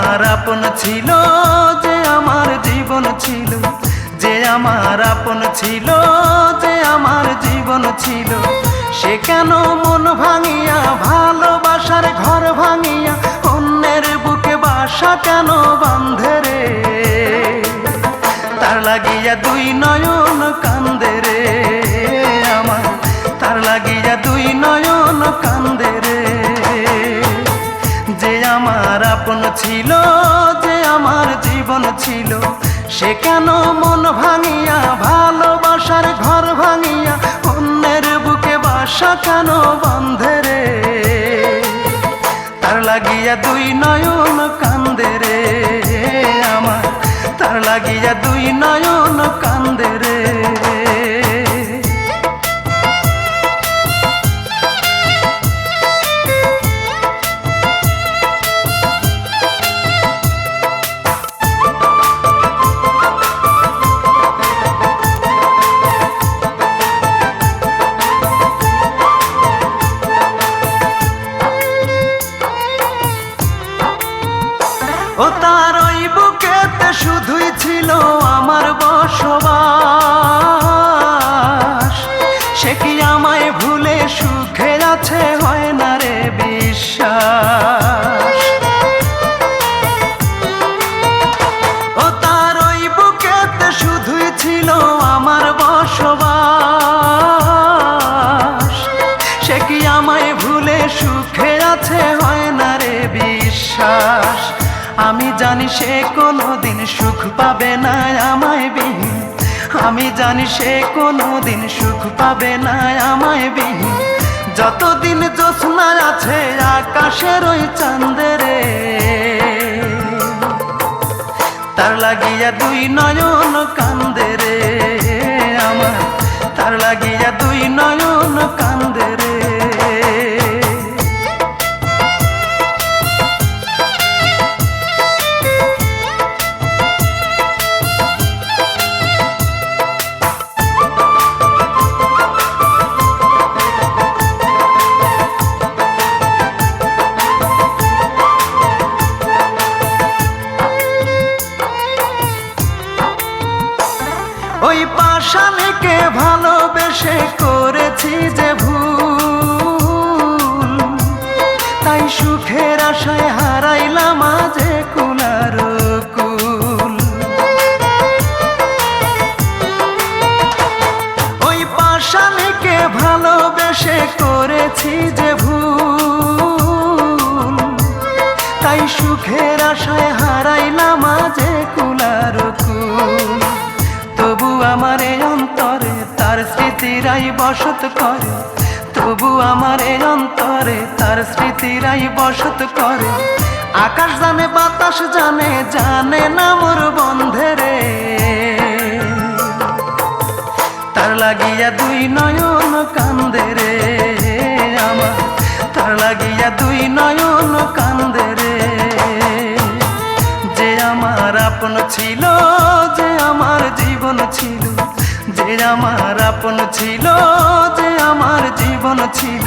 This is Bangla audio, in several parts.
আমার আপন ছিল, যে আমার জীবন ছিল, যে আমার আপন ছিল, যে আমার জীবন ছিল, সে কেন মন ভাঙিয়া ভালোবাসার ঘর ভাঙিয়া অন্যের বুকে বাসা কেন বাঁধে রে? তার লাগিয়া দুই নয়ন কান্দে রে আমার, তার লাগিয়া দুই নয়ন কান্দে রে। যে আমার আপন ছিল, যে আমার জীবন ছিল, সে কেন মন ভাঙিয়া ভালোবাসার ঘর ভাঙিয়া অন্যের বুকে বাসা কেন বাঁধে রে? তার লাগিয়া দুই নয়ন কান্দে রে আমার, তার লাগিয়া দুই নয়ন কান্দে রে। ও তার ওই বুকেতে শুধুই ছিল আমার বসবাস, সে কি আমায় ভুলে সুখে আছে হয় না রে বিশ্বাস? ও তার ওই বুকেতে শুধুই ছিল আমার বসবাস, সে কি আমায় ভুলে সুখে আছে হয় না রে বিশ্বাস? আমি জানি সে কোনোদিন সুখ পাবে না আমায় বিহীন, আমি জানি সে কোনোদিন সুখ পাবে না আমায় বিহীন, যতদিন জ্যোৎস্না আছে আকাশের ওই চাঁদে রে। তার লাগিয়া দুই নয়ন কান্দে রে আমার, তার লাগিয়া দুই নয়ন কান্দে রে। ওই পাষাণীকে ভালোবেসে করেছি যে ভুল, তাই সুখের আশায় হারাইলাম আজে কুলার কুল। ওই পাষাণীকে ভালোবেসে করেছি যে ভুল, তাই সুখের আশায় হারাইলাম আজে কুলার কুল। তবু আমার এই অন্তরে তার স্মৃতিরাই বসত করে, তবু আমার এই অন্তরে তার স্মৃতিরাই বসত করে। আকাশ জানে বাতাস জানে, জানে না মোর বন্ধে রে। তার লাগিয়া দুই নয়ন কান্দে রে আমার, তার লাগিয়া দুই নয়ন কান্দে রে। যে আমার আপন ছিল, যে আমার জীবন ছিল, যে আমার আপন ছিল, যে আমার জীবন ছিল,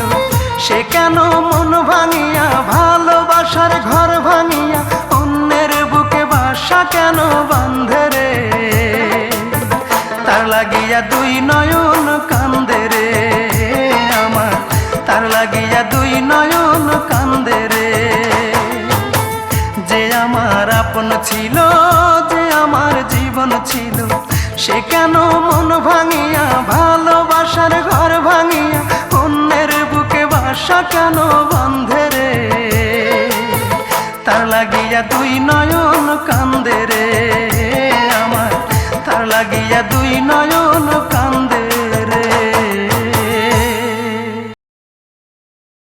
সে কেন মন ভাঙিয়া ভালোবাসার ঘর ভাঙিয়া অন্যের বুকে বাসা কেন বাঁধে রে? তার লাগিয়া দুই নয়ন কান্দে রে আমার, তার লাগিয়া দুই নয়ন কান্দে রে। যে আমার আপন ছিল, যে আমার জীবন ছিল, সে কেন মন ভাঙিয়া ভালোবাসার ঘর ভাঙিয়া অন্যের বুকে বাসা কেন বাঁধে রে? তার লাগিয়া দুই নয়ন কান্দে রে আমার, তার লাগিয়া দুই নয়ন